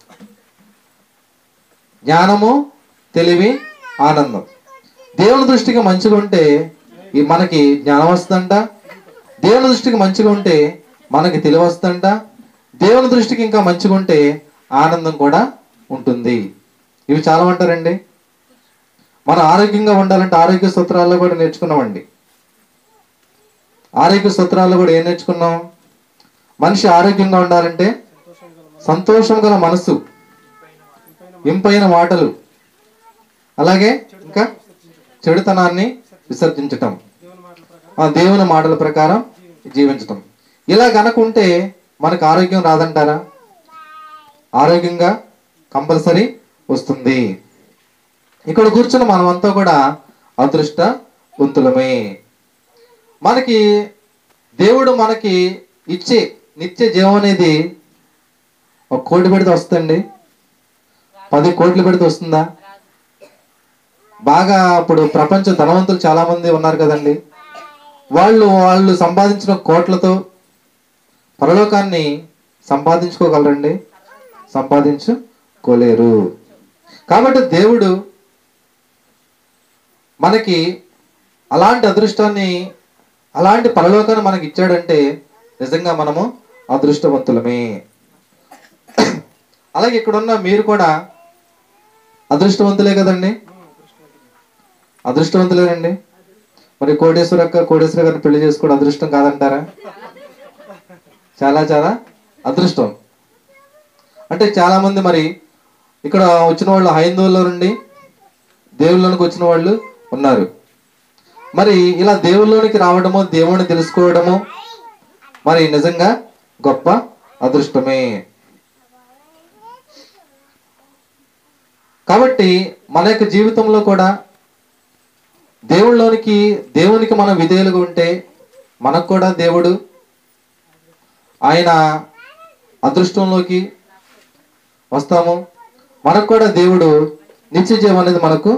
జ్ఞానము, తెలివి, ఆనందం. దేవుని దృష్టికి మంచిగా ఉంటే మనకి జ్ఞానం వస్తుందంట. దేవుని దృష్టికి మంచిగా ఉంటే మనకి తెలివి వస్తుందంట. దేవుని దృష్టికి ఇంకా మంచిగా ఉంటే ఆనందం కూడా ఉంటుంది. ఇవి చాలా అంటారండి. మనం ఆరోగ్యంగా ఉండాలంటే ఆరోగ్య సూత్రాల్లో కూడా నేర్చుకున్నామండి. ఆరోగ్య సూత్రాల్లో కూడా ఏం నేర్చుకున్నాం? మనిషి ఆరోగ్యంగా ఉండాలంటే సంతోషం గల మనసు, ఇంపైన మాటలు, అలాగే ఇంకా చెడుతనాన్ని విసర్జించటం, దేవుని మాటల ప్రకారం జీవించటం. ఇలా కనుకుంటే మనకు ఆరోగ్యం రాదంటారా? ఆరోగ్యంగా కంపల్సరీ వస్తుంది. ఇక్కడ కూర్చున్న మనమంతా కూడా అదృష్టవంతులమే. మనకి దేవుడు మనకి ఇచ్చే నిత్య జీవం అనేది 1 కోటి పెడితే వస్తుందండి? 10 కోట్లు పెడితే వస్తుందా? బాగా ఇప్పుడు ప్రపంచ ధనవంతులు చాలా మంది ఉన్నారు కదండి. వాళ్ళు సంపాదించిన కోట్లతో పరలోకాన్ని సంపాదించుకోగలరండి? సంపాదించుకోలేరు. కాబట్టి దేవుడు మనకి అలాంటి అదృష్టాన్ని, అలాంటి పరలోకాన్ని మనకి ఇచ్చాడంటే నిజంగా మనము అదృష్టవంతులమే. అలాగే ఇక్కడున్న మీరు కూడా అదృష్టవంతులే కదండి? అదృష్టవంతులేనండి. మరి కోటేశ్వర గారిని పెళ్లి చేసుకోవడం అదృష్టం కాదంటారా? చాలా చాలా అదృష్టం. అంటే చాలా మంది మరి ఇక్కడ వచ్చిన వాళ్ళు హైందవుల్లో నుండి దేవుళ్ళలోనికి వచ్చిన వాళ్ళు ఉన్నారు. మరి ఇలా దేవుళ్ళలోనికి రావడము, దేవుణ్ణి తెలుసుకోవడము మరి నిజంగా గొప్ప అదృష్టమే. కాబట్టి మన యొక్క జీవితంలో కూడా దేవునికి మనం విధేయులుగా ఉంటే మనకు కూడా దేవుడు ఆయన అదృష్టంలోకి వస్తాము. మనకు కూడా దేవుడు నిత్య జీవం అనేది మనకు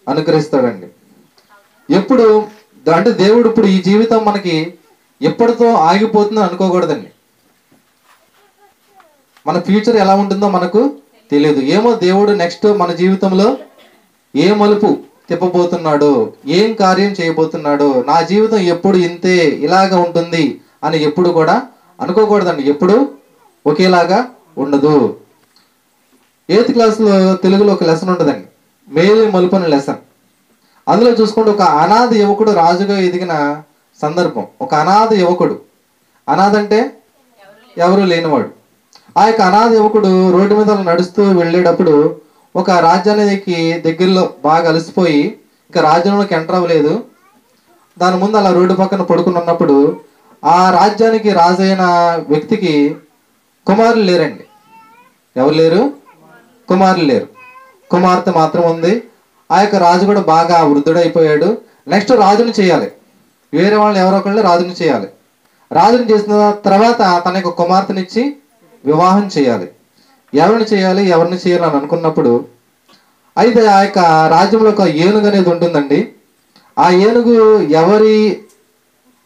అనుగ్రహిస్తాడండి. ఎప్పుడు అంటే దేవుడు ఇప్పుడు ఈ జీవితం మనకి ఎప్పటితో ఆగిపోతుందని అనుకోకూడదండి. మన ఫ్యూచర్ ఎలా ఉంటుందో మనకు తెలియదు. ఏమో దేవుడు నెక్స్ట్ మన జీవితంలో ఏ మలుపు తిప్పబోతున్నాడో, ఏం కార్యం చేయబోతున్నాడో, నా జీవితం ఎప్పుడు ఇంతే ఇలాగ ఉంటుంది అని ఎప్పుడు కూడా అనుకోకూడదండి. ఎప్పుడు ఒకేలాగా ఉండదు. 8th క్లాస్లో తెలుగులో ఒక లెసన్ ఉంటుందండి, మేలు మలుపు అనే లెసన్. అందులో చూసుకుంటే ఒక అనాథ యువకుడు రాజుగా ఎదిగిన సందర్భం. ఒక అనాథ యువకుడు, అనాథ అంటే ఎవరు లేనివాడు. ఆ యొక్క అనాథ యువకుడు రోడ్డు మీద నడుస్తూ వెళ్ళేటప్పుడు ఒక రాజ్యానికి దగ్గరలో బాగా అలసిపోయి ఇంకా రాజ్యంలోకి ఎంటర్ అవ్వలేదు. దాని ముందు అలా రోడ్డు పక్కన పడుకుని ఉన్నప్పుడు ఆ రాజ్యానికి రాజైన వ్యక్తికి కుమారులు లేరండి. ఎవరు లేరు? కుమారులు లేరు. కుమార్తె మాత్రం ఉంది. ఆ యొక్క రాజు కూడా బాగా వృద్ధుడైపోయాడు. నెక్స్ట్ రాజుని చేయాలి, వేరే వాళ్ళు ఎవరో ఒకళ్ళు రాజుని చేయాలి. రాజుని చేసిన తర్వాత తన యొక్క కుమార్తెనిచ్చి వివాహం చేయాలి. ఎవరిని చేయాలి అని అనుకున్నప్పుడు అయితే ఆ యొక్క రాజ్యంలో ఒక ఏనుగు అనేది ఉంటుందండి. ఆ ఏనుగు ఎవరి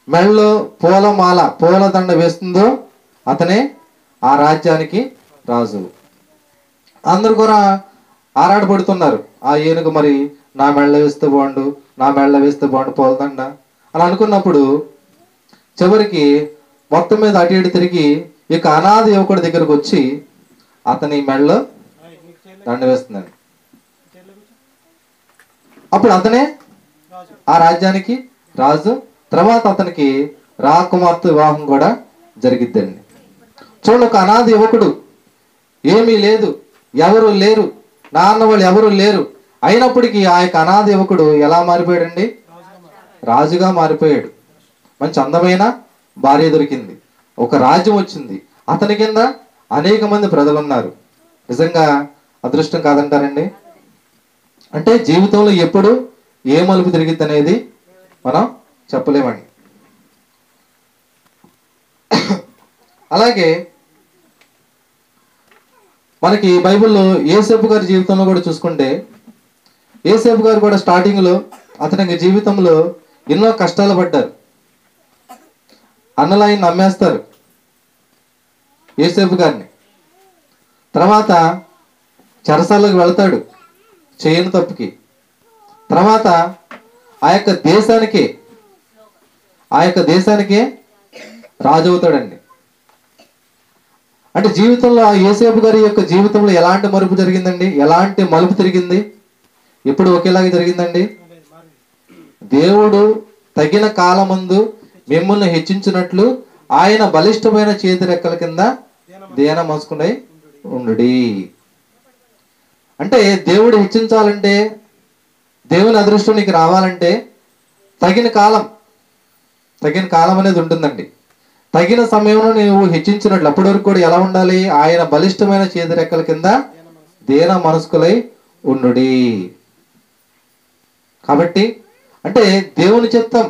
మెళ్ళలో పూలదండ వేస్తుందో అతనే ఆ రాజ్యానికి రాజు. అందరు కూడా ఆరాటపడుతున్నారు, ఆ ఏనుగు మరి నా మెళ్ళ వేస్తే బాగుండు, నా మెళ్ళ వేస్తే బాగుండు పూలదండ అని అనుకున్నప్పుడు చివరికి మొత్తం మీద అటు ఇటు తిరిగి ఇక అనాథ యువకుడి దగ్గరకు వచ్చి అతని మెళ్ళలో దండ వేస్తుందండి. అప్పుడు అతనే ఆ రాజ్యానికి రాజు. తర్వాత అతనికి రాకుమార్తె వివాహం కూడా జరిగిద్దండి. చూడండి, ఒక అనాథ యువకుడు, ఏమీ లేదు, ఎవరు లేరు, నాన్న వాళ్ళు ఎవరు లేరు, అయినప్పటికీ ఆ యొక్క అనాథ యువకుడు ఎలా మారిపోయాడండి? రాజుగా మారిపోయాడు. మంచి అందమైన భార్య దొరికింది, ఒక రాజ్యం వచ్చింది, అతని కింద అనేక మంది ప్రజలు ఉన్నారు. నిజంగా అదృష్టం కాదంటారండి? అంటే జీవితంలో ఎప్పుడు ఏ మలుపు తిరిగిద్ది అనేది మనం చెప్పలేమండి. అలాగే మనకి బైబిల్లో యేసేపు గారి జీవితంలో కూడా చూసుకుంటే, యేసేపు గారు కూడా స్టార్టింగ్లో అతనికి జీవితంలో ఎన్నో కష్టాలు పడ్డారు. అన్నలు ఆయన నమ్మేస్తారు యేసేపు గారిని. తర్వాత చెరసాలకు వెళ్తాడు చేయని తప్పుకి. తర్వాత ఆ యొక్క దేశానికే రాజు అవుతాడండి. అంటే జీవితంలో ఆ యేసేపు గారి యొక్క జీవితంలో ఎలాంటి మలుపు జరిగిందండి? ఎలాంటి మలుపు తిరిగింది? ఎప్పుడు ఒకేలాగా జరిగిందండి? దేవుడు తగిన కాలమందు మిమ్మల్ని హెచ్చించినట్లు ఆయన బలిష్టమైన చేతి రెక్కల కింద దేన మసుకునై ఉండుడి. అంటే దేవుడు హెచ్చించాలంటే, దేవుని అదృష్టం నీకు రావాలంటే తగిన కాలం అనేది ఉంటుందండి. తగిన సమయంలో నువ్వు హెచ్చించినట్లు అప్పటి వరకు కూడా ఎలా ఉండాలి? ఆయన బలిష్టమైన చేతి రెక్కల కింద దేన మనస్కులై ఉండుడి. కాబట్టి అంటే దేవుని చిత్తం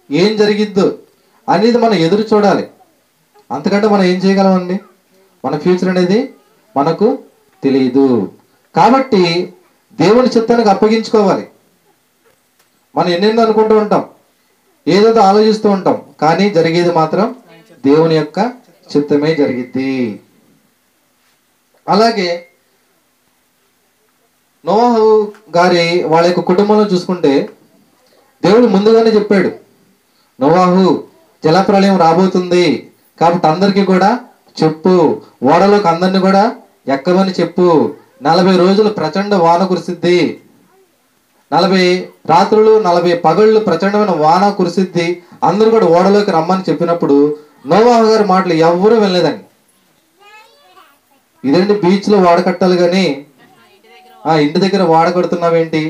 ఏం జరిగిద్దో అనేది మనం ఎదురు చూడాలి. అంతకంటే మనం ఏం చేయగలమండి? మన ఫ్యూచర్ అనేది మనకు తెలియదు. కాబట్టి దేవుని చిత్తానికి అప్పగించుకోవాలి. మనం ఎన్నెన్నో అనుకుంటూ ఉంటాం, ఏదేదో ఆలోచిస్తూ ఉంటాం, కానీ జరిగేది మాత్రం దేవుని యొక్క చిత్తమే జరిగిద్ది. అలాగే నోవాహు గారి వాళ్ళ యొక్క కుటుంబంలో చూసుకుంటే దేవుడు ముందుగానే చెప్పాడు, నోవాహు జలప్రళయం రాబోతుంది కాబట్టి అందరికీ కూడా చెప్పు, ఓడలోకి అందరిని కూడా ఎక్కమని చెప్పు, 40 రోజులు ప్రచండ వాన కురిసిద్ది, 40 రాత్రులు 40 పగళ్ళు ప్రచండమైన వాన కురిసిద్ది, అందరూ కూడా ఓడలోకి రమ్మని చెప్పినప్పుడు నోవాహు గారి మాటలు ఎవ్వరూ వెళ్ళలేదండి. ఇదేంటి బీచ్లో వాడ కట్టాలి కానీ ఇంటి దగ్గర వాడ కడుతున్నావేంటి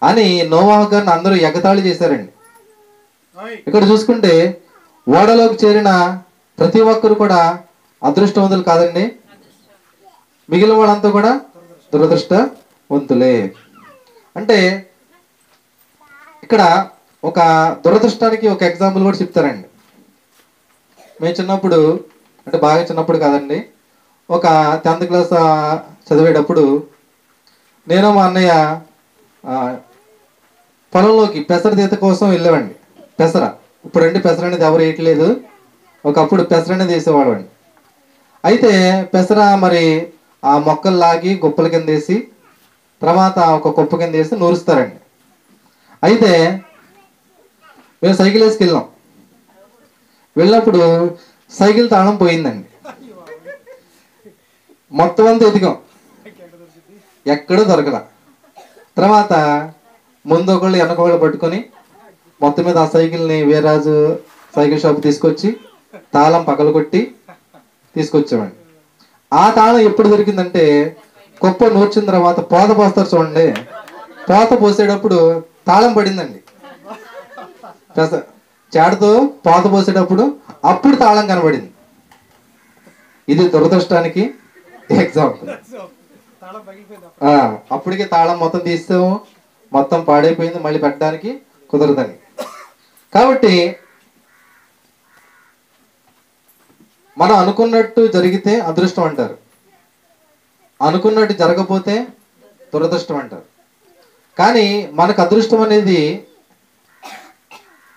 అని నోవాహు గారిని అందరూ ఎగతాళి చేశారండి. ఇక్కడ చూసుకుంటే ఓడలోకి చేరిన ప్రతి ఒక్కరు కూడా అదృష్టవంతులు కాదండి, మిగిలిన వాళ్ళంతా కూడా దురదృష్టవంతులే. అంటే ఇక్కడ ఒక దురదృష్టానికి ఒక ఎగ్జాంపుల్ కూడా చెప్తారండి. మేము చిన్నప్పుడు, అంటే బాగా చిన్నప్పుడు కాదండి, ఒక 10th క్లాస్ చదివేటప్పుడు నేను మా అన్నయ్య పొలంలోకి పెసర తీత కోసం వెళ్ళామండి. ఇప్పుడంటే పెసర అనేది ఎవరు వేయట్లేదు, ఒకప్పుడు పెసర అనేది వేసేవాడు అండి. అయితే పెసర మరి ఆ మొక్కలు లాగి గుప్పల కింద వేసి తర్వాత ఒక కుప్ప కింద వేసి నూరుస్తారండి. అయితే మేము సైకిల్ వేసుకెళ్ళాం. వెళ్ళినప్పుడు సైకిల్ తాళం పోయిందండి. మొత్తం అంతా ఎదిగాం, ఎక్కడో దొరకల. తర్వాత ముందు ఒకళ్ళు వెనకొకళ్ళు పట్టుకొని మొత్తం మీద ఆ సైకిల్ని వీర్రాజు సైకిల్ షాప్ తీసుకొచ్చి తాళం పగలు కొట్టి తీసుకొచ్చామండి. ఆ తాళం ఎప్పుడు దొరికిందంటే కుప్ప నూర్చిన తర్వాత పోత పోస్తారు చూడండి, పోత పోసేటప్పుడు తాళం పడిందండి. చాటుతో పోత పోసేటప్పుడు అప్పుడు తాళం కనబడింది. ఇది దురదృష్టానికి ఎగ్జాంపుల్. అప్పటికే తాళం మొత్తం తీస్తాము, మొత్తం పాడైపోయింది, మళ్ళీ పెట్టడానికి కుదరదని. కాబట్టి మనం అనుకున్నట్టు జరిగితే అదృష్టం అంటారు, అనుకున్నట్టు జరగకపోతే దురదృష్టం అంటారు. కానీ మనకు అదృష్టం అనేది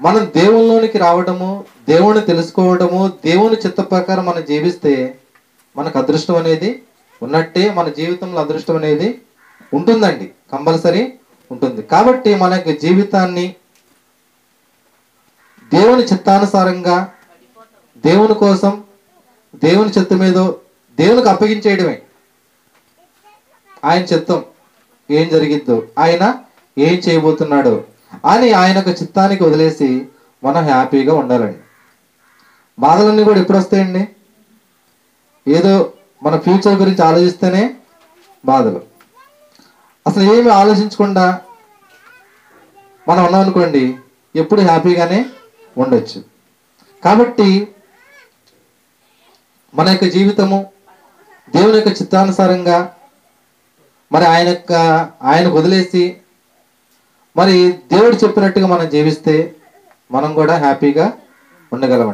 మనం దేవునిలోనికి రావడము, దేవుని తెలుసుకోవడము, దేవుని చిత్త ప్రకారం మనం జీవిస్తే మనకు అదృష్టం అనేది ఉన్నట్టే, మన జీవితంలో అదృష్టం అనేది ఉంటుందండి, కంపల్సరీ ఉంటుంది. కాబట్టి మన యొక్క జీవితాన్ని దేవుని చిత్తానుసారంగా, దేవుని కోసం, దేవుని చిత్తం మీదో దేవునికి అప్పగించేయడమే. ఆయన చిత్తం ఏం జరిగిద్దో, ఆయన ఏం చేయబోతున్నాడో అని ఆయన యొక్క చిత్తానికి వదిలేసి మనం హ్యాపీగా ఉండాలండి. బాధలన్నీ కూడా ఎప్పుడు వస్తాయండి? ఏదో మన ఫ్యూచర్ గురించి ఆలోచిస్తేనే బాధలు. అసలు ఏమి ఆలోచించకుండా మనం ఉన్నాం అనుకోండి, ఎప్పుడు హ్యాపీగానే ఉండొచ్చు. కాబట్టి మన యొక్క జీవితము దేవుని యొక్క చిత్తానుసారంగా మరి ఆయనకు వదిలేసి మరి దేవుడు చెప్పినట్టుగా మనం జీవిస్తే మనం కూడా హ్యాపీగా ఉండగలం.